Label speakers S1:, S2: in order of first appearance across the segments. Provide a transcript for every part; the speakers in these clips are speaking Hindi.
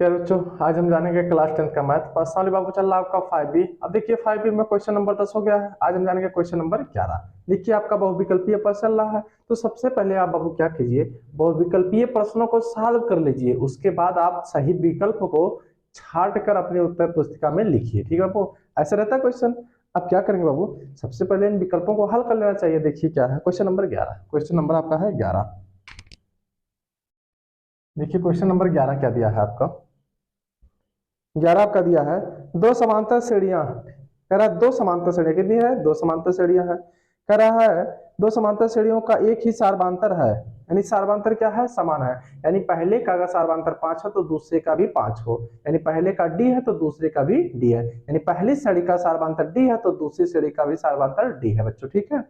S1: फिर बच्चों आज हम जानेंगे क्लास 10 का मैथ पर्सनली बाबू चल रहा है आपका 5B। अब देखिए 5B में क्वेश्चन नंबर 10 हो गया है। आज हम जानेंगे क्वेश्चन नंबर 11। देखिए आपका बहुविकल्पीय प्रश्न चल रहा है, तो सबसे पहले आप बाबू क्या कीजिए, बहुविकल्पीय प्रश्नों को सॉल्व कर लीजिए। उसके बाद आप सही विकल्प को छांट कर अपने उत्तर पुस्तिका में लिखिए। ठीक है बाबू, ऐसा रहता है क्वेश्चन। अब क्या करेंगे बाबू, सबसे पहले इन विकल्पों को हल कर लेना चाहिए। देखिए क्या है क्वेश्चन नंबर 11। क्वेश्चन नंबर आपका है 11। देखिए क्वेश्चन नंबर 11 क्या दिया है आपका। 11 आपका दिया है दो समांतर श्रेणियां। कह रहा है दो समांतर श्रेणियां कितनी है, दो समांतर श्रेणियां है। कह रहा है दो समांतर श्रेणियों का एक ही सारवांतर है, यानी सारवांतर क्या है, समान है। यानी पहले का अगर सारवांतर 5 है तो दूसरे का भी 5 हो, यानी पहले का d है तो दूसरे का भी d है। यानी पहली श्रेणी का सारवांतर d है तो दूसरी श्रेणी का भी सारवांतर d है बच्चों। ठीक है, कह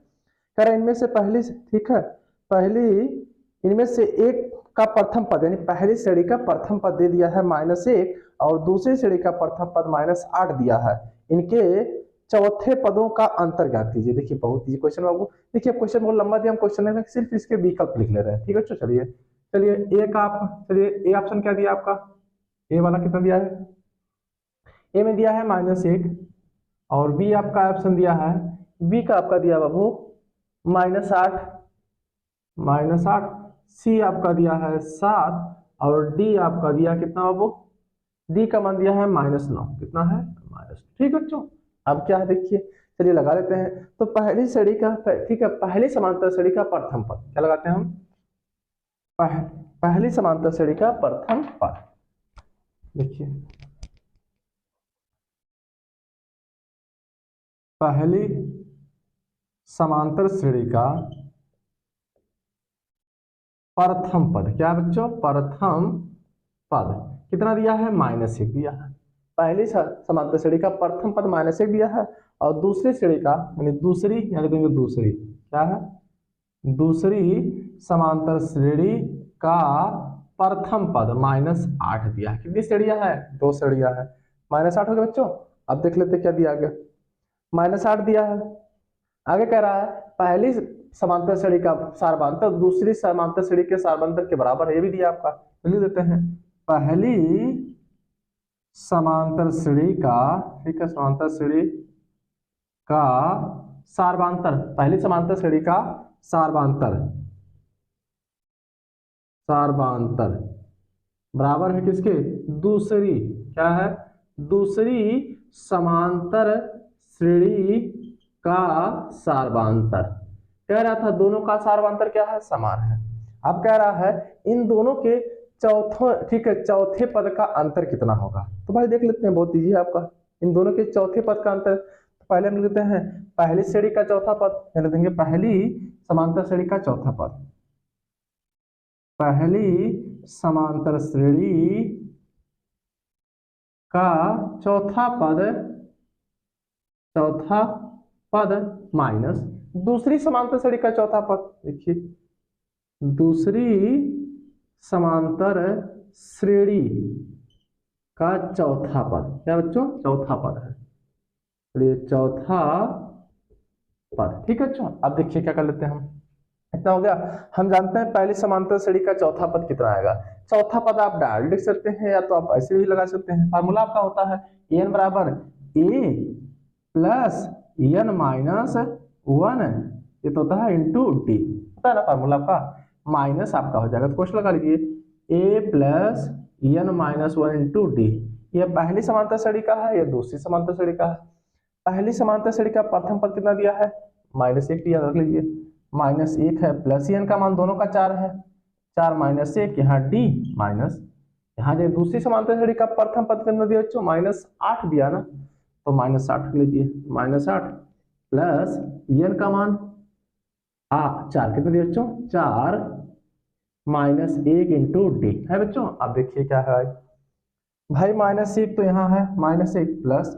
S1: रहा है इनमें से पहली, ठीक है, पहली इनमें से एक का प्रथम पद, यानी पहली श्रेणी का प्रथम पद दे दिया है -1 और दूसरी श्रेणी का प्रथम पद -8 दिया है। इनके चौथे पदों का अंतर ज्ञात कीजिए। देखिए बहुत इजी क्वेश्चन बाबू। देखिए क्वेश्चन बहुत लंबा दिया, हम क्वेश्चन में सिर्फ इसके विकल्प लिख ले रहे हैं। ठीक है, चलिए चलिए ए का आप, चलिए ए ऑप्शन क्या दिया आपका, ए वाला कितना दिया है, ए में दिया है -1 और बी आपका ऑप्शन दिया है, बी का आपका दिया बाबू -8, सी आपका दिया है 7 और डी आपका दिया कितना बाबू, डी का मान दिया है -9, कितना है -। ठीक है बच्चों, अब क्या है देखिए, चलिए लगा लेते हैं। तो पहली श्रेणी का, ठीक है, पहली समांतर श्रेणी का प्रथम पद क्या लगाते हैं हम, पहली समांतर श्रेणी का प्रथम पद। देखिए पहली समांतर श्रेणी का प्रथम पद क्या है बच्चों, प्रथम पद कितना दिया है, -1 दिया है। पहली समांतर श्रेणी का प्रथम पद -1 दिया है और दूसरी श्रेणी का, यानी दूसरी, यानी देंगे दूसरी क्या है, दूसरी समांतर श्रेणी का प्रथम पद -8 दिया है। कितनी श्रेणियां है, दो श्रेणियां है। -8 हो गया बच्चों। अब देख लेते क्या दिया आगे, -8 दिया है। आगे कह रहा है पहली समांतर श्रेणी का सारवांतर दूसरी समांतर श्रेणी के सारवांतर के बराबर है, ये भी दिया आपका, लिख देते हैं। पहली समांतर श्रेणी का, ठीक है, समांतर श्रेणी का सारवांतर, पहली समांतर श्रेणी का सारवांतर, सारवांतर बराबर है किसके, दूसरी, क्या है, दूसरी समांतर श्रेणी का सारवांतर। कह रहा था दोनों का सारवांतर क्या है, समान है। अब कह रहा है इन दोनों के चौथे, ठीक है, चौथे पद का अंतर कितना होगा। तो भाई देख लेते हैं, बहुत इजी है आपका। इन दोनों के चौथे पद का अंतर, तो पहले हम लिखते हैं पहली श्रेणी का चौथा पद, यानी देंगे पहली समांतर श्रेणी का चौथा पद, पहली समांतर श्रेणी का चौथा पद, चौथा पद माइनस दूसरी समांतर श्रेणी का चौथा पद। देखिए दूसरी समांतर श्रेणी का चौथा पद क्या बच्चों, चौथा पद है, चलिए चौथा पद। ठीक है बच्चों, अब देखिए क्या कर लेते हैं हम, इतना हो गया। हम जानते हैं पहली समांतर श्रेणी का चौथा पद कितना आएगा। चौथा पद आप डायरेक्ट लिख सकते हैं या तो आप ऐसे भी लगा सकते हैं। फार्मूला आपका होता है n बराबर a प्लस n माइनस 1, ये तो होता है इंटू डी, होता है ना फार्मूला आपका। माइनस आपका हो जाएगा, तो क्वेश्चन लगा लीजिए a plus n minus 1 into d. ये पहली समांतर श्रेणी का है, ये दूसरी समांतर श्रेणी का है। पहली समांतर श्रेणी का प्रथम पद कितना दिया है, -1 दिया, रख लीजिए। -1 है प्लस n का मान दोनों का 4 है, 4 -1, यहाँ d माइनस, यहाँ जो दूसरी समांतर श्रेणी का प्रथम पद कितना दिया बच्चों, -8 दिया ना, तो -8 रख लीजिए। -8 प्लस n का मान 4 कितना दिया बच्चों, 4 -1 इंटू डी है बच्चों। अब देखिए क्या है भाई, -1 तो यहाँ है, -1 प्लस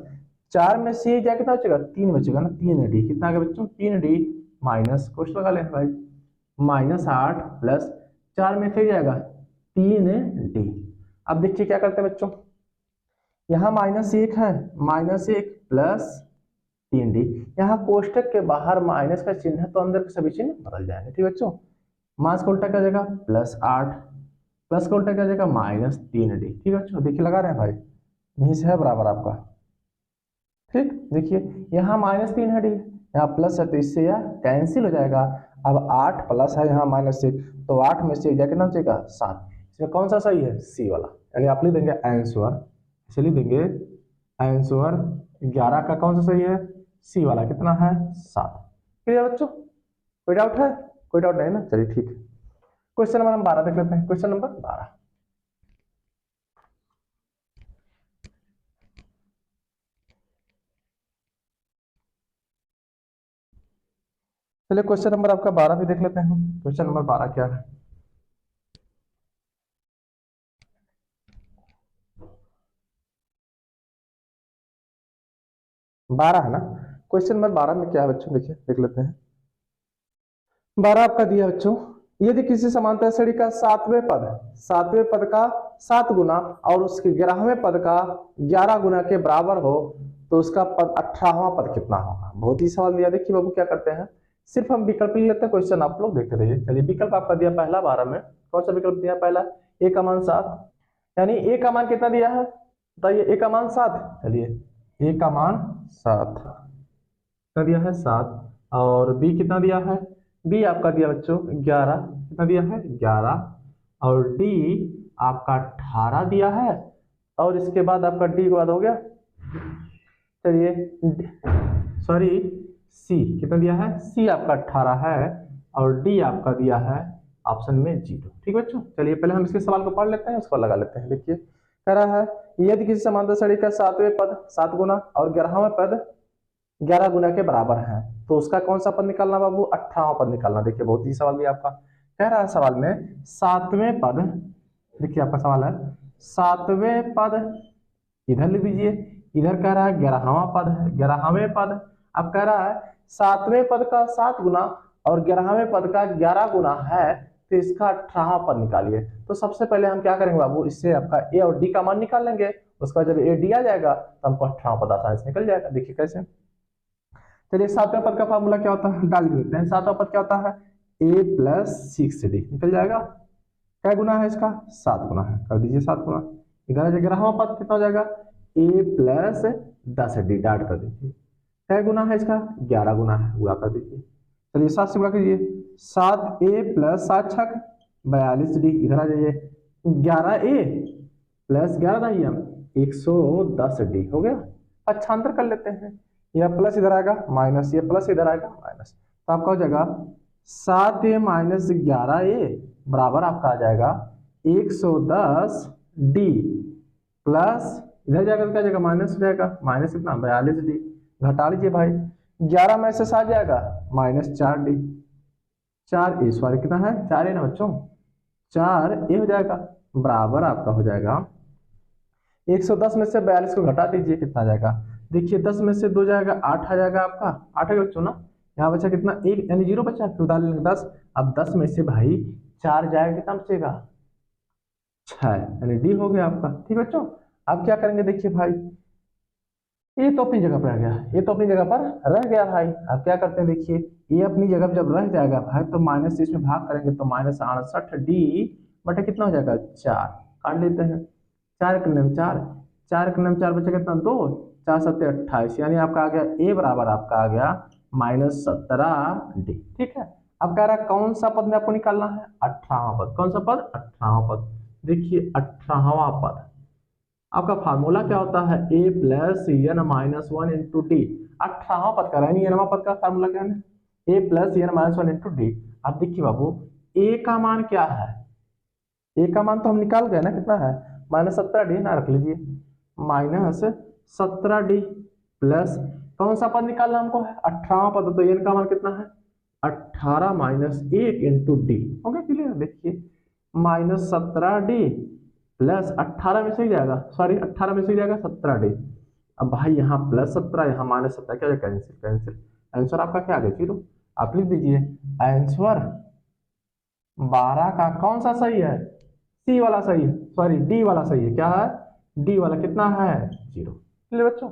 S1: 4 में से क्या कितना बचेगा, 3 बचेगा ना, 3d कितना आ गया बच्चों, 3d माइनस, क्वेश्चन लगा ले भाई, -8 प्लस 4 में से जाएगा 3d। अब देखिए क्या करते हैं बच्चों, यहाँ -1 है, -1 प्लस 3d, यहाँ कोष्टक के बाहर माइनस का चिन्ह है तो अंदर के सभी चिन्ह बदल जाएंगे। ठीक है बच्चों, मास का उल्टा क्या जाएगा, +8, प्लस का उल्टा क्या हो जाएगा -3d। ठीक है बच्चों, देखिए लगा रहे हैं भाई, यहीं से है बराबर आपका। ठीक, देखिए यहाँ -3 है डी, यहाँ प्लस है तो इससे यह कैंसिल हो जाएगा। अब 8 प्लस है यहाँ -6, तो 8 में से कितना बचेगा 7। इसमें कौन सा सही है, सी वाला, यानी आप लिख देंगे आंसर, इसे लिख देंगे आंसर 11 का कौन सा सही है, सी वाला, कितना है 7। क्लियर बच्चों, कोई डाउट है, कोई डाउट नहीं ना, चलिए ठीक है। क्वेश्चन नंबर हम 12 देख लेते हैं, क्वेश्चन नंबर 12। चलिए क्वेश्चन नंबर आपका 12 भी देख लेते हैं। क्वेश्चन नंबर 12 क्या है, 12 है ना। क्वेश्चन नंबर 12 में क्या है बच्चों, देखिए देख लेते हैं। 12 आपका दिया बच्चों, यदि किसी समांतर श्रेणी का सातवें पद का 7 गुना और उसके 11वें पद का 11 गुना के बराबर हो तो उसका पद 18वां पद कितना होगा। बहुत ही सवाल दिया, देखिए बाबू क्या करते हैं, सिर्फ हम विकल्प ले लेते हैं, क्वेश्चन आप लोग देखते रहिए। चलिए विकल्प आपका दिया पहला 12 में, कौन सा विकल्प दिया पहला, ए का मान 7, यानी ए का मान कितना दिया है बताइए, ए का मान 7। चलिए ए का मान 7 कितना दिया है 7, और बी कितना दिया है, बी आपका दिया बच्चों 11, कितना दिया है 11, और डी आपका 18 दिया है, और इसके बाद आपका डी के बाद हो गया, चलिए सॉरी सी कितना दिया है, सी आपका 18 है, और डी आपका दिया है ऑप्शन में 0। ठीक बच्चों, चलिए पहले हम इसके सवाल को पढ़ लेते हैं, उसको लगा लेते हैं। देखिए कह रहा है, यदि किसी समांतर श्रेणी का 7वें पद 7 गुना और 11वें पद 11 गुना के बराबर है तो उसका कौन सा पद निकालना बाबू, 18वां पद निकालना। देखिए बहुत ही सवाल दिया आपका, कह रहा है सवाल में 7वें पद, देखिए आपका सवाल है 7वें पद, इधर लिख दीजिए, इधर कह रहा है 11वां पद है, 11वें पद। अब कह रहा है 7वें पद का 7 गुना और 11वें पद का 11 गुना है तो इसका 18वां पद निकालिए। तो सबसे पहले हम क्या करेंगे बाबू, इससे आपका ए और डी का मान निकाल लेंगे, उसके बाद जब ए डी आ जाएगा तो हमको 18वां पद आसानी से निकल जाएगा। देखिए कैसे, चलिए 7वें पद का फार्मूला क्या होता है, डाल देते हैं। 7वां पद क्या होता है, a + 6d निकल जाएगा, क्या गुना है इसका 7 गुना है, कर दीजिए 7 गुना। इधर 11वां पद कितना हो जाएगा, a + 10d डाट कर दीजिए, क्या गुना है इसका 11 गुना है, गुणा कर दीजिए। चलिए 7 से गुणा कीजिए, 7a + 7 छक 42d, इधर आ जाइए 11a + 11 दाइए 110d हो गया। अच्छांतर कर लेते हैं, यह प्लस इधर आएगा माइनस, ये प्लस इधर आएगा माइनस, तो आपका हो जाएगा 7a - 11a बराबर आपका आ जाएगा 110d प्लस इधर जाएगा तो क्या जाएगा माइनस हो जाएगा, माइनस कितना 42d, घटा लीजिए भाई, 11 में से 7 जाएगा -4d, 4a सॉरी कितना है 4a ना बच्चों, 4a हो जाएगा बराबर आपका हो जाएगा 110 में से 42 को घटा दीजिए, कितना जाएगा, देखिए 10 में से 2 जाएगा 8 आ जाएगा आपका, 8 है बच्चों ना, यहाँ बचा कितना 1 यानी 0 बचा, फिर उतार लेंगे 10। अब 10 में से भाई 4 जाएगा कितना बचेगा 6, यानी डी हो गया आपका। ठीक बच्चों, अब क्या करेंगे, देखिए भाई ये तो अपनी जगह पर रह गया, ये तो अपनी जगह पर रह गया भाई। अब क्या करते हैं, देखिए ये अपनी जगह पर जब रह जाएगा भाई तो माइनस से इसमें भाग करेंगे तो -68d बटा कितना हो जाएगा 4, काट लेते हैं, 4 के नाम 4, 4 के नाम 4 बचा कितना 2, 4 7 28, यानी आपका आ गया ए बराबर आपका आ गया -17d। ठीक है, अब कह रहा है कौन सा पद में आपको निकालना है, 18वां पद, कौन सा पद 18वां पद। देखिए 18वां पद आपका फार्मूला क्या होता है, a + n - 1 × d, 18वां पद का यानी nवां पद का फार्मूला क्या है, a + n - 1 × d। अब देखिए बाबू a का मान क्या है, a का मान तो हम निकाल गए ना, कितना है -17d ना, रख लीजिए -17d प्लस कौन सा पद निकालना हमको है 18वां पद, तो n का मान कितना है 18 - 1 × d हो गया क्लियर। देखिए -17d प्लस 18 में से ही जाएगा, सॉरी 18 में से ही जाएगा 17d। अब भाई यहाँ +17 यहाँ -17 क्या हो जाएगा, कैंसिल कैंसिल, आंसर आपका क्या आ गया 0। आप लिख दीजिए आंसर 12 का कौन सा सही है, सी वाला सही है, सॉरी डी वाला सही है, क्या है डी वाला, कितना है 0। चलिए बच्चों,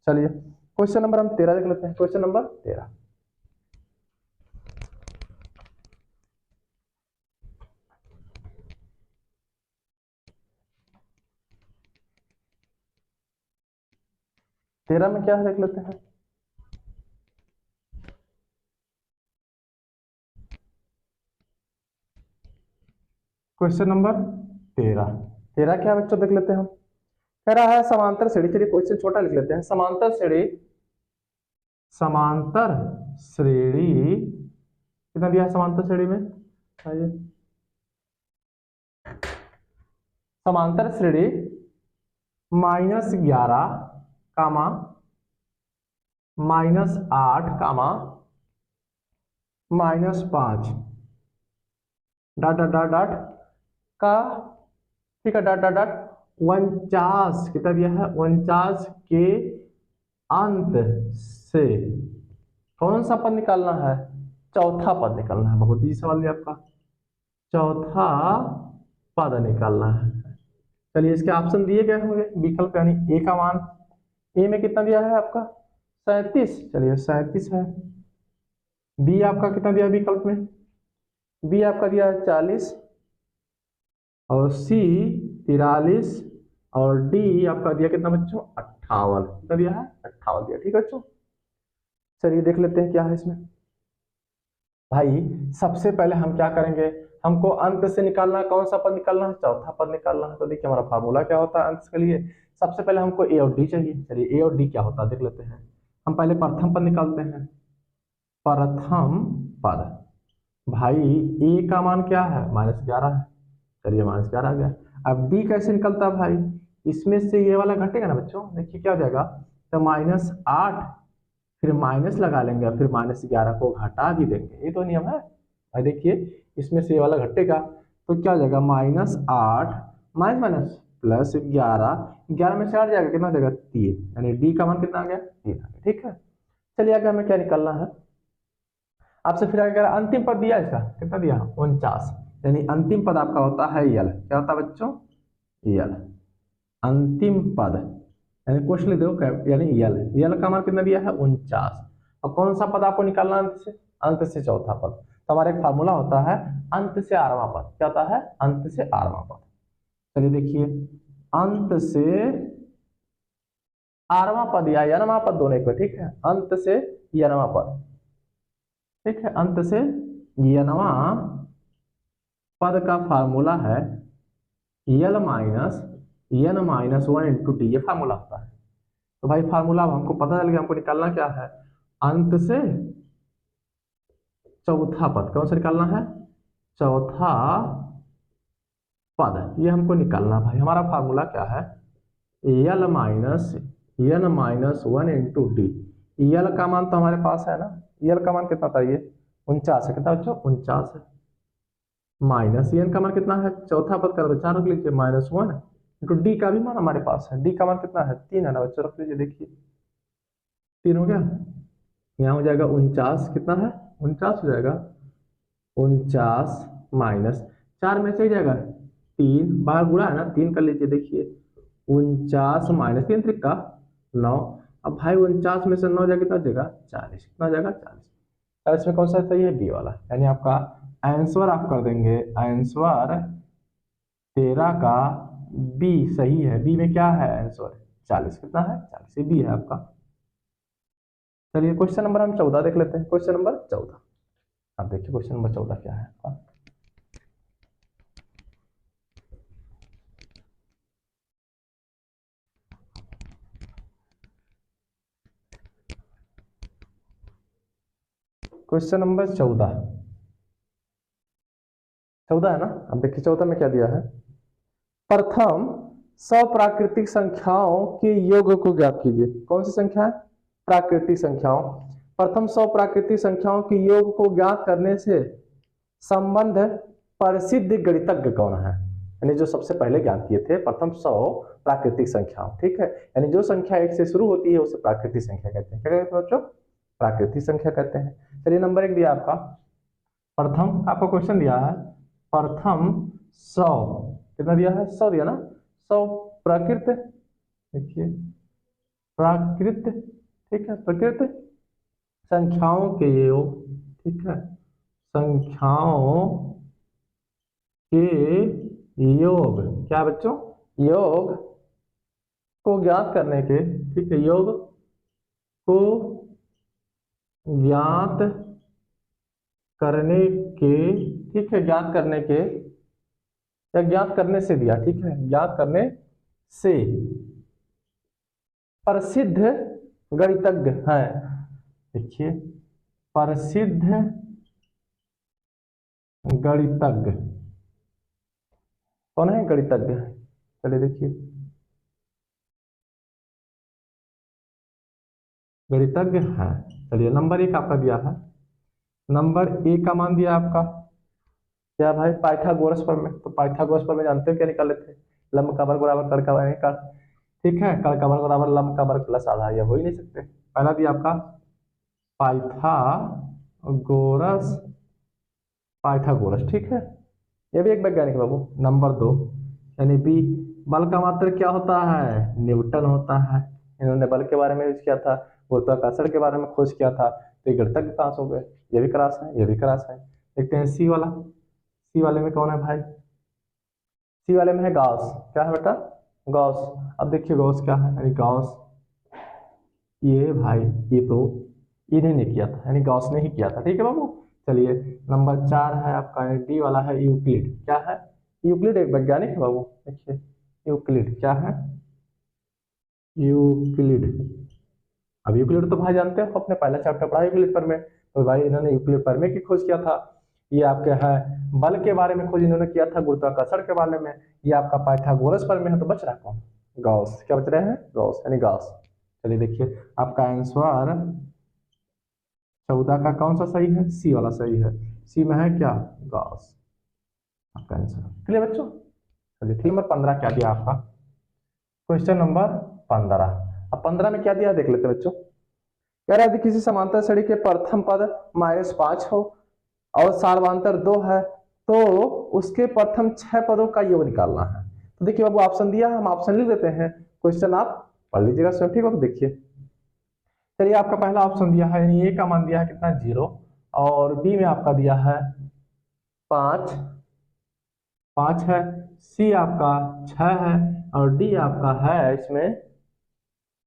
S1: चलिए क्वेश्चन नंबर हम 13 देख लेते हैं। क्वेश्चन नंबर 13, 13 में क्या है देख लेते हैं। Question number 13। 13 क्या है बच्चों देख लेते हैं हम। कह रहा है समांतर श्रेणी, चलिए क्वेश्चन छोटा लिख लेते हैं। समांतर श्रेणी, समांतर श्रेणी कितना दिया है समांतर श्रेणी में, आइए। समांतर श्रेणी -11 कामा -8 कामा -5 डॉट डॉट डॉट डॉट का, ठीक है, डॉट डॉट डॉट 49 कितना दिया है, 49 के अंत से कौन सा पद निकालना है, चौथा पद निकालना है। बहुत ही सवाल है आपका, चौथा पद निकालना है। चलिए इसके ऑप्शन दिए गए होंगे विकल्प, यानी ए का मान, ए में कितना दिया है आपका 37, चलिए 37 है। बी आपका कितना दिया विकल्प में, बी आपका दिया है 40, और सी 43, और डी आपका दिया कितना बच्चों 58, कितना दिया है 58 दिया। ठीक है बच्चों, चलिए देख लेते हैं क्या है इसमें। भाई सबसे पहले हम क्या करेंगे, हमको अंत से निकालना, कौन सा पद निकालना है, चौथा पद निकालना है। तो देखिए हमारा फार्मूला क्या होता है अंत के लिए, सबसे पहले हमको ए और डी चाहिए। चलिए ए और डी क्या होता है देख लेते हैं। हम पहले प्रथम पद निकालते हैं, प्रथम पद। भाई ए का मान क्या है -11 है, चलिए -11 आ गया। अब डी कैसे निकलता है भाई, इसमें से ये वाला घटेगा ना बच्चों, देखिए क्या हो जाएगा, तो -8 फिर माइनस लगा लेंगे, फिर -11 को घटा भी देंगे, ये तो नियम है भाई। देखिए इसमें से ये वाला घटेगा तो क्या हो जाएगा, -8 माइनस माइनस +11 में से 8 जाएगा, कितना हो जाएगा 3, यानी डी का मान कितना आ गया 3 आ गया। ठीक है, चलिए आगे हमें क्या निकालना है आपसे। फिर आगे अंतिम पद दिया इसका कितना दिया 49, यानी अंतिम पद आपका होता है यल, क्या होता है बच्चों यल, अंतिम पद, यानी क्वेश्चन लिख दो यानी यल, यल का मान कितना दिया है 49। और कौन सा पद आपको निकालना है अंत से चौथा पद। तो हमारा एक फार्मूला होता है अंत से 8वां पद, क्या होता है अंत से 8वां पद। चलिए देखिए अंत से 8वां पद या यनवां पद दोनों एक, ठीक है, अंत से यनवां पद, ठीक है, अंत से यनवां पद का फार्मूला है l minus n minus 1 into d, ये फार्मूला होता है। तो भाई फार्मूला हमको पता चल गया, हमको निकालना क्या है अंत से चौथा पद, कौन सा निकालना है चौथा पद, ये हमको निकालना भाई। हमारा फार्मूला क्या है l minus n minus 1 into d. L का मान तो हमारे पास है ना, यल का मान कितना था ये 49 है, कितना बच्चों 49 है, माइनस n का मान कितना है, चौथा पद कर दो 4 रख लीजिए, -1 इंटू डी का भी मान हमारे पास है, डी का मान कितना है 3 है ना बच्चों, रख लीजिए, देखिए 3 हो गया, यहाँ हो जाएगा 49, कितना है 49 हो जाएगा, 49 माइनस 4 में से ही जाएगा 3 बाहर गुणा है ना, 3 कर लीजिए, देखिए 49 माइनस 3 3 का 9। अब भाई 49 में से 9 जाएगा कितना हो जाएगा 40, कितना हो जाएगा 40। में कौन सा सही है बी वाला, यानी आपका आंसर आप कर देंगे, आंसर 13 का बी सही है। बी में क्या है आंसर 40, कितना है 40, ये बी है आपका। चलिए क्वेश्चन नंबर हम 14 देख लेते हैं। क्वेश्चन नंबर 14, अब देखिए क्वेश्चन नंबर 14 क्या है आपका। क्वेश्चन नंबर 14 है ना। अब देखिए 14 में क्या दिया है, प्रथम सप्राकृतिक संख्याओं के योग को ज्ञात कीजिए। कौन सी संख्या है प्राकृतिक संख्याओं, प्रथम सप्राकृतिक संख्याओं के योग को ज्ञात करने से संबंध प्रसिद्ध गणितज्ञ कौन है, यानी जो सबसे पहले ज्ञात किए थे प्रथम 100 प्राकृतिक संख्याओं, ठीक है, यानी जो संख्या 1 से शुरू होती है उसे प्राकृतिक संख्या कहते हैं। क्या कहते हैं बच्चों प्राकृतिक संख्या कहते हैं। चलिए नंबर 1 दिया आपका, प्रथम आपको क्वेश्चन दिया है प्रथम 100, कितना दिया है 100 दिया ना, 100 प्राकृत, देखिए प्राकृत, ठीक है, प्रकृत संख्याओं के योग, ठीक है, संख्याओं के योग, क्या बच्चों योग को ज्ञात करने के, ठीक है, योग को ज्ञात करने के, ठीक है, ज्ञात करने के या ज्ञात करने से दिया, ठीक है, ज्ञात करने से प्रसिद्ध गणितज्ञ है। देखिए, प्रसिद्ध गणितज्ञ कौन है? गणितज्ञ है। चलिए देखिए, गणितज्ञ है। चलिए, नंबर 1 आपका दिया है। नंबर 1 का मान दिया आपका क्या भाई? पाइथागोरस प्रमेय। तो पाइथागोरस प्रमेय जानते हो क्या निकाले थे? लंब का वर्ग बराबर कर्ण का वर्ग, ठीक है, कर्ण का वर्ग बराबर लंब का वर्ग प्लस आधा, ये हो ही नहीं सकते। पहला दिया आपका पाइथागोरस, पाइथागोरस, ठीक है, ये भी एक वैज्ञानिक बाबू। नंबर 2 यानी बी, बल का मात्रक क्या होता है? न्यूटन होता है। इन्होंने बल के बारे में यूज किया था, गुरुत्वाकर्षण के बारे में खोज किया था, तो ये गणितज्ञ पास हो गए। ये भी क्रॉस है, ये भी क्रॉस है। देखते हैं सी वाला। सी वाले में कौन है भाई? सी वाले में है गॉस। क्या है बेटा? गॉस। अब देखिए गॉस क्या है, यानी गॉस, ये भाई ये तो इन्हीं ने किया था, यानी गॉस ने ही किया था, ठीक है बाबू। चलिए, नंबर 4 है आपका, डी वाला है यूक्लिड। क्या है? यूक्लिड एक वैज्ञानिक है बाबू। देखिए, यूक्लिड क्या है? यूक्लिड। अब यूक्लिड तो भाई जानते हो, अपने पहला चैप्टर पढ़ा यूक्लिड पर में, तो भाई इन्होंने यूक्लिड पर में की खोज किया था। ये आपके है बल के बारे में खोज इन्होंने किया था, गुरुत्वाकर्षण के बारे में। ये आपका पाइथागोरस पर में है, तो बच रहा कौन? गॉस। क्या बच रहे हैं? गॉस, यानी गॉस। चलिए देखिए, आपका आंसर 14 का कौन सा सही है? सी वाला सही है। सी में है क्या? गॉस, आपका आंसर। क्लियर बच्चों? चलिए, ठीक, नंबर 15 क्या दिया आपका? Question number 15। अब 15 में क्या दिया देख लेते हैं बच्चों। कह रहा है यदि किसी समांतर श्रेणी के प्रथम पद -5 हो और सार्वधातर 2 है, तो उसके प्रथम 6 पदों का योग निकालना है। तो देखिए बाबू, ऑप्शन दिया है, हम ऑप्शन लिख देते हैं, क्वेश्चन आप पढ़ लीजिएगा स्वयं, ठीक है? तो देखिए, चलिए, आपका पहला ऑप्शन दिया है, यानी ए का मान दिया है कितना? 0, और बी में आपका दिया है 5 है, सी आपका 6 है, और डी आपका है, इसमें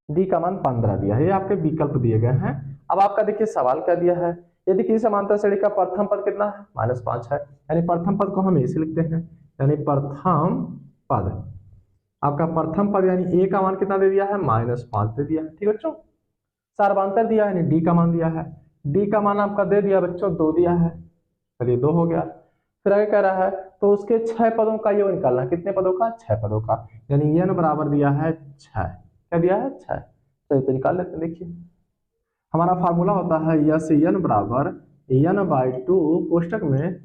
S1: डी का मान 15 दिया है। ये आपके विकल्प दिए गए हैं। अब आपका देखिए सवाल क्या दिया है, यदि किसी समांतर श्रेणी का प्रथम पद कितना है? -5 है, यानी प्रथम पद को हम ऐसे लिखते हैं, यानी प्रथम पद, आपका प्रथम पद यानी ए का मान कितना दे दिया है? -5 दे दिया है, ठीक है बच्चों। सार्वधातर दिया है, यानी डी का मान दिया है। डी का मान आपका दे दिया बच्चों, 2 दिया है। चलिए, 2 हो गया। फिर आगे कह रहा है तो उसके 6 पदों का योग निकालना। कितने पदों का? 6 पदों का, यानी n बराबर दिया है 6। क्या दिया है? 6। चलिए, तो निकाल लेते हैं। देखिए, हमारा फार्मूला होता है यस n बराबर n/2 कोष्टक में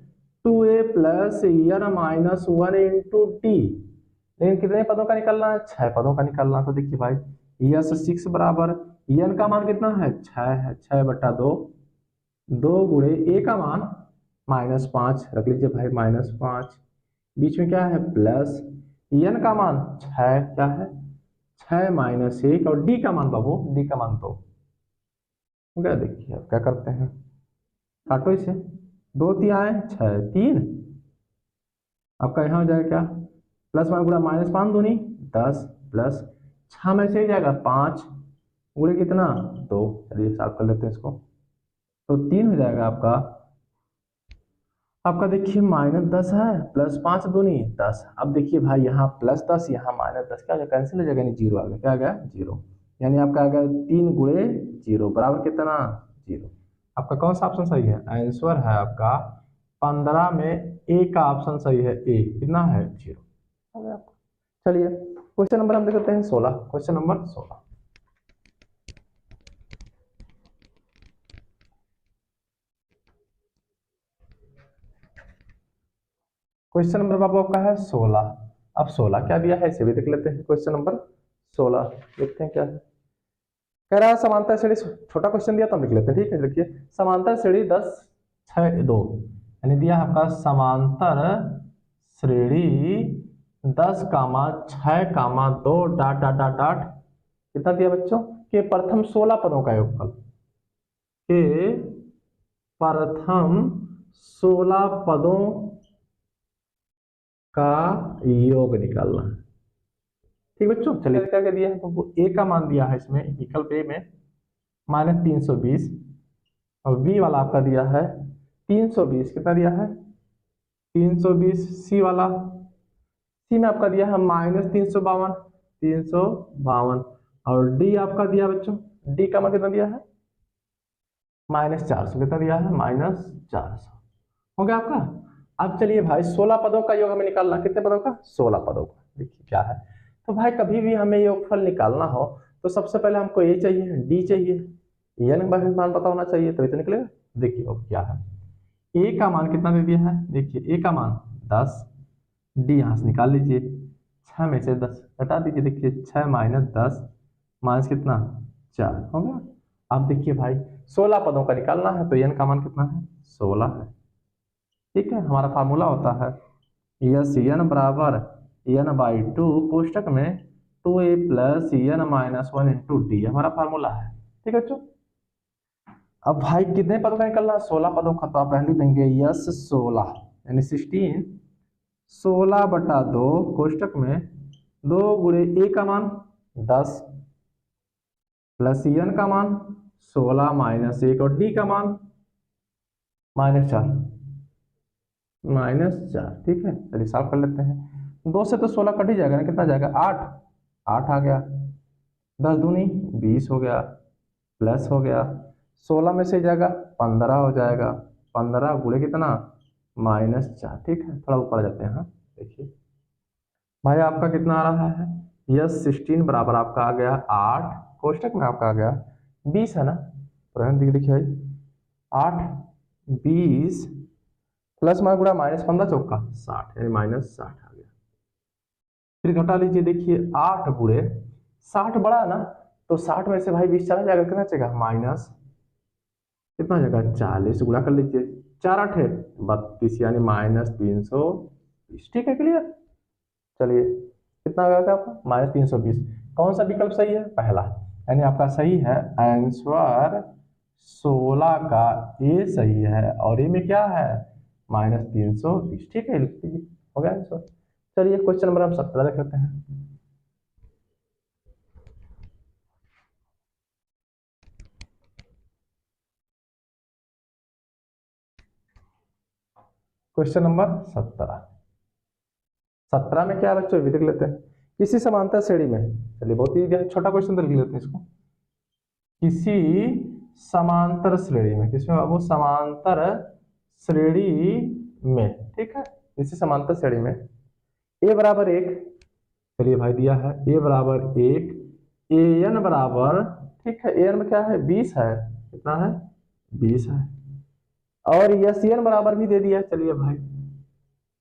S1: 2a + n-1 इंटू टी। लेकिन कितने पदों का निकालना है? 6 पदों का निकालना। तो देखिए भाई, यस 6 बराबर n का मान कितना है? 6 है, 6/2, 2 गुणे a का मान -5 रख लीजिए भाई, -5, बीच में क्या है? प्लस n का मान 6, क्या है? 6 - 1, और d का मान बाबू, d का मान 2 हो गया। देखिए अब क्या करते हैं, काटो इसे, 2 तिहाई 6, 3, आपका यहाँ हो जाएगा क्या? प्लस मान गुणा -5 दूनी 10, प्लस 6 में से ही जाएगा 5 गुणे कितना? 2। चलिए साफ कर लेते हैं इसको, तो 3 हो जाएगा आपका। आपका देखिए -10 है, +5 दूनी 10। अब देखिए भाई, यहाँ +10, यहाँ -10, क्या हो कैंसिल हो जाएगा, यानी 0 आ गया। क्या आ गया? 0, यानी आपका आ गया 3 गुणे 0 बराबर कितना? 0। आपका कौन सा ऑप्शन सही है? आंसर है आपका 15 में ए का ऑप्शन सही है। ए कितना है? 0 हो गया आपका। चलिए, क्वेश्चन नंबर हम देख लेते हैं 16। क्वेश्चन नंबर 16, क्वेश्चन नंबर बाबू आपका है 16। अब 16 क्या दिया है, इसे भी देख लेते हैं। क्वेश्चन नंबर 16 देखते हैं क्या है। कह रहा है समांतर श्रेणी, छोटा क्वेश्चन दिया तो हम लिख लेते हैं, ठीक है। देखिए, समांतर श्रेणी 10, 6, 2, यानी दिया है आपका समांतर श्रेणी 10, 6, 2 डॉट डॉट डॉट डॉट, कितना दिया बच्चों? के प्रथम 16 पदों का योगफल, के प्रथम 16 पदों का योग निकालना है, ठीक बच्चों। चलिए, क्या क्या दिया है तो ए का मान दिया है इसमें, विकल्प ए में -320 और बी वाला आपका दिया है 320, कितना दिया है 320। सी वाला, सी में आपका दिया है -352 और डी आपका दिया बच्चों, डी का मान कितना दिया है -400, कितना दिया है -400। हो गया आपका। अब चलिए भाई 16 पदों का योग हमें निकालना, कितने पदों का 16 पदों का। देखिए क्या है, तो भाई कभी भी हमें योगफल निकालना हो तो सबसे पहले हमको ए चाहिए, डी चाहिए, एन का मान पता होना चाहिए तभी तो निकलेगा। देखिए अब क्या है, ए का मान कितना दे दिया है, देखिए ए का मान 10, डी यहाँ से निकाल लीजिए, 6 में से 10 हटा दीजिए, देखिए 6 - 10 माइनस कितना 4 हो गया। अब देखिए भाई 16 पदों का निकालना है तो एन का मान कितना है 16 है। ठीक है, हमारा फार्मूला होता है यस एन बराबर n/2 कोष्टक में 2a + n-1 इंटू डी, हमारा फार्मूला है। ठीक है बच्चों, अब भाई कितने पदों का निकलना है 16 पदों का, तो आप पहले देंगे यस 16 यानी 16 16/2 कोष्टक में 2 गुणे ए का मान 10 प्लस एन का मान 16 - 1 और डी का मान -4 -4। ठीक है, चलिए साफ कर लेते हैं, 2 से तो 16 कट ही जाएगा ना, कितना जाएगा 8 आ गया, 10 दूनी 20 हो गया, प्लस हो गया 16 में से जाएगा 15 हो जाएगा, 15 गुणे कितना -4। ठीक है, थोड़ा ऊपर आ जाते हैं। हाँ देखिए भाई आपका कितना आ रहा है, यस 16 बराबर आपका आ गया 8 कोष्टक में आपका आ गया 20 है ना, देखिए 8 20 प्लस में गुणा -15 चौका 60 यानी -60 आ गया। फिर घटा लीजिए, देखिए 8 गुणे 60 बड़ा है ना, तो 60 में से भाई 20 चला जाएगा, कितना जाएगा माइनस कितना जाएगा 40, गुणा कर लीजिए 4 8 32 यानी -320। ठीक है क्लियर, चलिए कितना आ गया आपका -320। कौन सा विकल्प सही है, पहला, यानी आपका सही है आंसर 16 का ए सही है और ए में क्या है -320। ठीक है, लिख लीजिए, हो गया आंसर। चलिए क्वेश्चन नंबर हम 17 देख लेते हैं। क्वेश्चन नंबर 17 में क्या है बच्चों, देख लेते हैं। किसी समांतर श्रेणी में, चलिए बहुत ही छोटा क्वेश्चन तो लिख लेते हैं इसको, किसी समांतर श्रेणी में, किसमें बाबू समांतर श्रेणी में। ठीक है, किसी समांतर श्रेणी में a बराबर 1, चलिए भाई दिया है a बराबर 1, an बराबर, ठीक है an में क्या है 20 है, कितना है 20 है, और यस एन बराबर भी दे दिया है। चलिए भाई,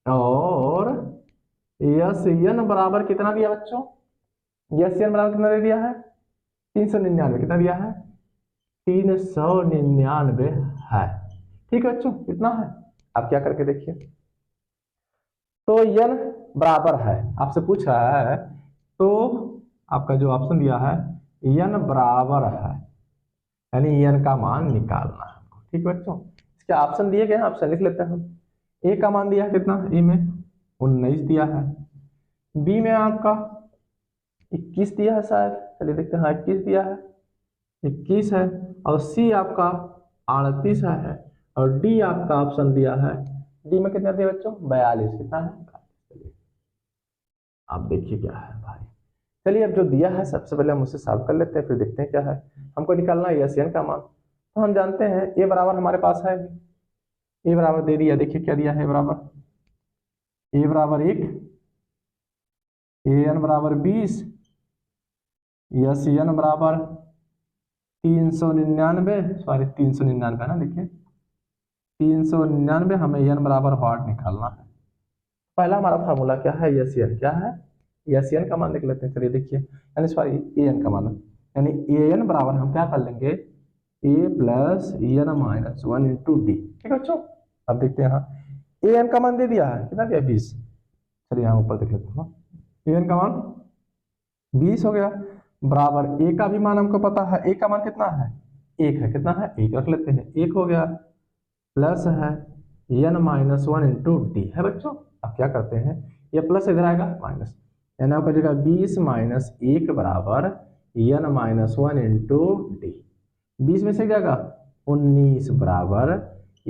S1: और यस एन बराबर कितना दिया बच्चों, यस एन बराबर कितना दे दिया है 399, कितना दिया है 399 है। ठीक है बच्चों, कितना है, आप क्या करके देखिए, तो n बराबर है, आपसे पूछ रहा है, तो आपका जो ऑप्शन दिया है n बराबर है, यानी n का मान निकालना है। ठीक है बच्चों, इसके ऑप्शन दिए गए हैं, ऑप्शन लिख लेते हैं हम। ए का मान दिया है कितना, ए में 19 दिया है, बी में आपका 21 दिया है शायद, चलिए देखते हैं, 21 दिया है, 21 है, और सी आपका 38 है, और डी आपका ऑप्शन दिया है, डी में कितना दिया बच्चों 42, कितना है, चलिए आप देखिए क्या है भाई। चलिए अब जो दिया है सबसे पहले हम उसे सॉल्व कर लेते हैं, फिर देखते हैं क्या है। हमको निकालना है यस एन का मान, तो हम जानते हैं ए बराबर हमारे पास है, ए बराबर दे दिया, देखिए क्या दिया है, ए बराबर 1, ए एन बराबर 20, यस एन बराबर 399, सॉरी 399 ना, देखिए 399, हमें एन बराबर व्हाट निकालना है। पहला हमारा फार्मूला क्या है, यस एन, क्या है यस एन का मान देख लेते हैं। चलिए देखिए, यानी सॉरी ए एन का मान, यानी ए एन बराबर हम क्या कर लेंगे a + n-1 इंटू डी। ठीक है बच्चों, अब देखते हैं, हाँ ए एन का मान दे दिया है, कितना दिया 20, चलिए यहाँ ऊपर देख लेते हैं, ए एन का मान 20 हो गया, बराबर ए का भी मान हमको पता है, ए का मान कितना है 1 है, कितना है 1 रख लेते हैं, 1 हो गया, प्लस है n-1 इंटू डी है बच्चों। अब क्या करते हैं, ये प्लस इधर आएगा माइनस, यानी आपका जगह 20 - 1 बराबर n-1 इंटू डी, 20 में से जाएगा 19 बराबर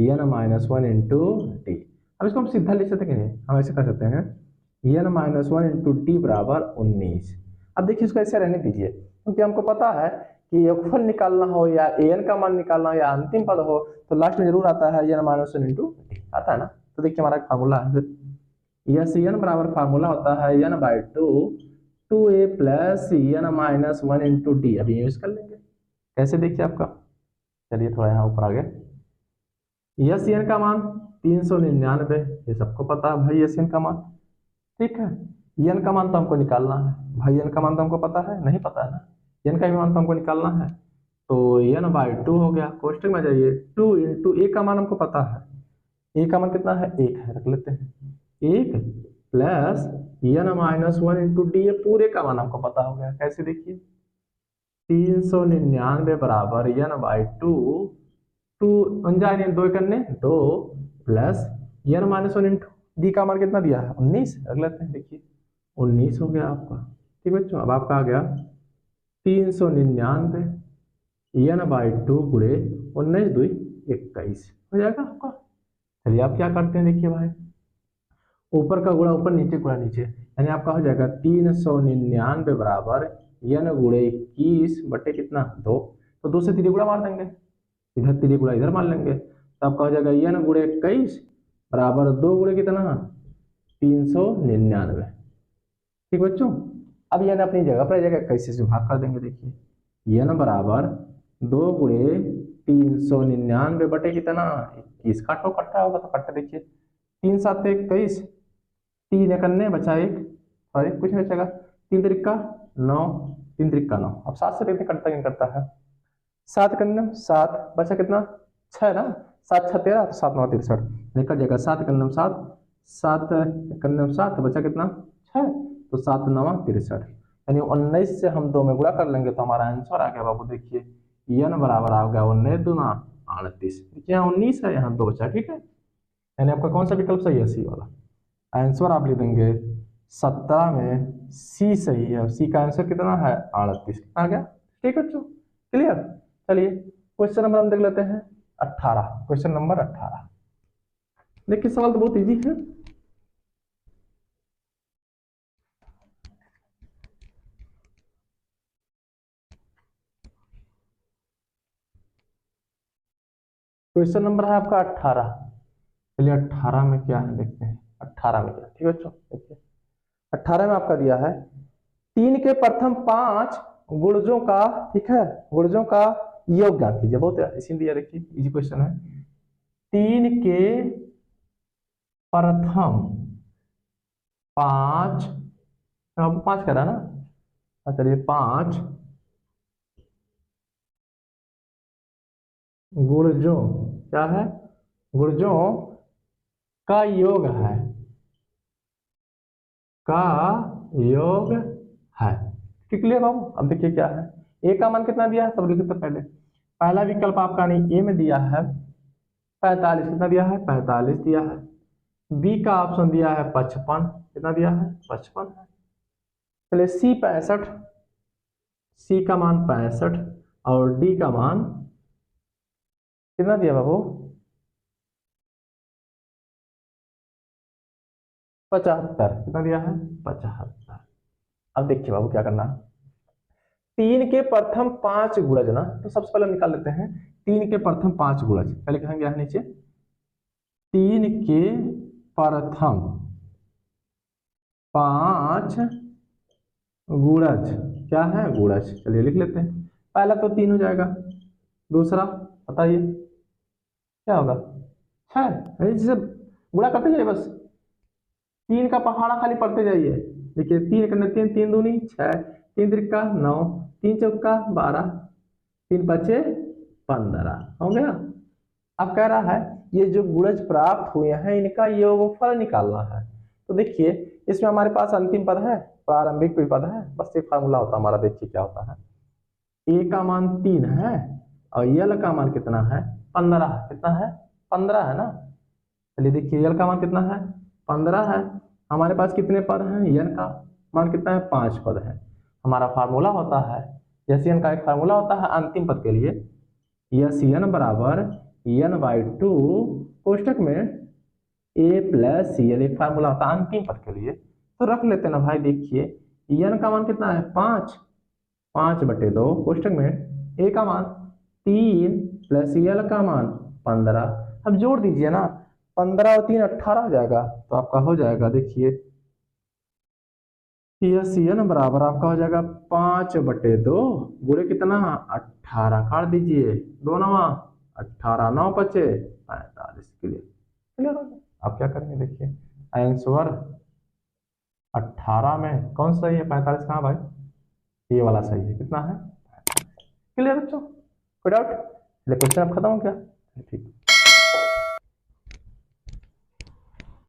S1: n minus one into D. अब इसको हम सीधा लिख सकते हैं, हम ऐसे कर सकते हैं n minus one into D बराबर 19। अब देखिए इसको ऐसे रहने दीजिए, क्योंकि हमको पता है कि योगफल निकालना हो या an का मान निकालना हो या अंतिम पद हो तो लास्ट में जरूर आता है n minus one into D, आता है ना। तो देखिए हमारा फार्मूला है यस n बराबर फार्मूला होता है n by two A plus n minus one into D. अभी यूज कर लेंगे कैसे, देखिए आपका, चलिए थोड़ा यहाँ ऊपर आगे। यस n का मान 399, ये सबको पता है भाई यस n का मान, ठीक है। n का मान तो हमको निकालना है भाई, n का मान तो हमको पता है, नहीं पता है ना, n का भी मान तो हमको निकालना है। तो n बाई टू हो गया, कोष्टक में जाइए 2 इंटू ए का मान हमको पता है, ए का मान कितना है 1 है, रख लेते हैं 1 plus n minus one into d, ये पूरे का मान हमको पता हो गया। कैसे देखिए 399 बराबर n बाई टू दो करने 2 plus n minus one into D का मान कितना दिया है 19, रख लेते हैं, देखिए 19 हो गया आपका, ठीक बच्चों। अब आपका आ गया 399 n बाई टू गुणे 19 2 21 हो जाएगा आपका। चलिए आप क्या करते हैं, देखिए भाई ऊपर का गुणा ऊपर, नीचे गुणा नीचे, यानी आपका हो जाएगा 399 बराबर n गुणे 21 बटे कितना 2, तो 2 से तिरिगुणा मार देंगे, इधर तिरिगुणा इधर मार लेंगे, तो आपका हो जाएगा n गुणे 21 बराबर 2 गुणे कितना 399, ठीक बच्चों। अब n अपनी जगह पर जगह 21 से भाग कर देंगे, देखिए n बराबर 2 गुणे 399 बटे कितना 21, काटो कट्टा होगा तो कट्टा, देखिए 3 7 21, 3 एकन्ने बचा 1 और 1 कुछ नहीं बचेगा, 3 त्रिका 9, 3 त्रिका 9। अब 7 से देखते कटता नहीं करता है, 7 कन्नम 7 बचा कितना 6 ना, 7 6 13 तो 7 9 63 निकल जाएगा, 7 कन्नम 7 7 कन्नम 7 बचा कितना 6, तो 7 9 63, यानी 19 से हम 2 में गुणा कर लेंगे तो हमारा आंसर आ गया बाबू, देखिए n बराबर आ गया 19 दूना 38, देखिए यहाँ 19 है, यहाँ 2 बचा, ठीक है। यानी आपका कौन सा विकल्प सही है, सी वाला। आंसर आप लिख देंगे 17 में सी सही है, सी का आंसर कितना है 38, कितना आ गया, ठीक है बच्चों, क्लियर। चलिए क्वेश्चन नंबर हम देख लेते हैं 18, क्वेश्चन नंबर 18। देखिए सवाल तो बहुत इजी है, क्वेश्चन नंबर है आपका 18। चलिए 18 में क्या है देखते हैं, 18 में क्या, ठीक है बच्चों। देखिए 18 में आपका दिया है 3 के प्रथम 5 गुणजों का, ठीक है, गुणजों का योग ज्ञात कीजिए, बहुत इसी दिया, देखिए इजी क्वेश्चन है। 3 के प्रथम 5, अब 5 करा ना, चलिए 5 गुणजों, क्या है गुणजों का योग है, का योग है, ठीक है बाबू। अब देखिए क्या है, ए का मान कितना दिया है, सब लिखे तो पहला विकल्प आपका नहीं, ए में दिया है 45, कितना दिया है 45 दिया है, बी का ऑप्शन दिया है 55, कितना दिया है 55 है। चलिए सी 65, सी का मान 65 और डी का मान कितना दिया बाबू 75, कितना दिया है 75। अब देखिए बाबू क्या करना, 3 के प्रथम 5 गुणज ना, तो सबसे पहले निकाल लेते हैं 3 के प्रथम 5 गुणज, पहले कहेंगे यहाँ नीचे 3 के प्रथम 5 गुणज, क्या है गुणज, चलिए लिख लेते हैं। पहला तो 3 हो जाएगा, दूसरा बताइए क्या होगा 6, जिसे गुणा करते जाइए, बस 3 का पहाड़ा खाली पढ़ते जाइए। देखिए 3 करने 3, 3 दूनी 6, 3 त्रिका 9, 3 चौका 12, 3 पचे 15 हो गया। अब कह रहा है ये जो गुणज प्राप्त हुए हैं इनका योगफल निकालना है। तो देखिए इसमें हमारे पास अंतिम पद है, प्रारंभिक भी पद है, बस एक फार्मूला होता है हमारा, देखिए क्या होता है, ए का मान 3 है और यल का मान कितना है 15, कितना है 15 है ना। चलिए देखिए यल का मान कितना है 15 है, हमारे पास कितने पद हैं, यन का मान कितना है 5 पद है। हमारा फार्मूला होता है, जैसे यन का एक फार्मूला होता है अंतिम पद के लिए, यस एन बराबर n/2 कोष्टक में a प्लस सी एल, एक फार्मूला होता है अंतिम पद के लिए, तो रख लेते ना भाई। देखिए n का मान कितना है 5, 5/2 कोष्टक में a का मान 3 प्लस एल का मान 15। अब जोड़ दीजिए ना, 15 और 3 18 हो जाएगा, तो आपका हो जाएगा देखिए यस एन बराबर आपका हो जाएगा 5/2 गुणे कितना 18, काट दीजिए 2 9 18, 9 5 45 के लिए क्लियर हो गया। आप क्या करेंगे देखिए आंसर 18 में कौन सा सही है, 45 कहाँ भाई, ये वाला सही है, कितना है क्लियर बच्चों, कोई डाउट? क्वेश्चन अब खत्म हो गया, ठीक।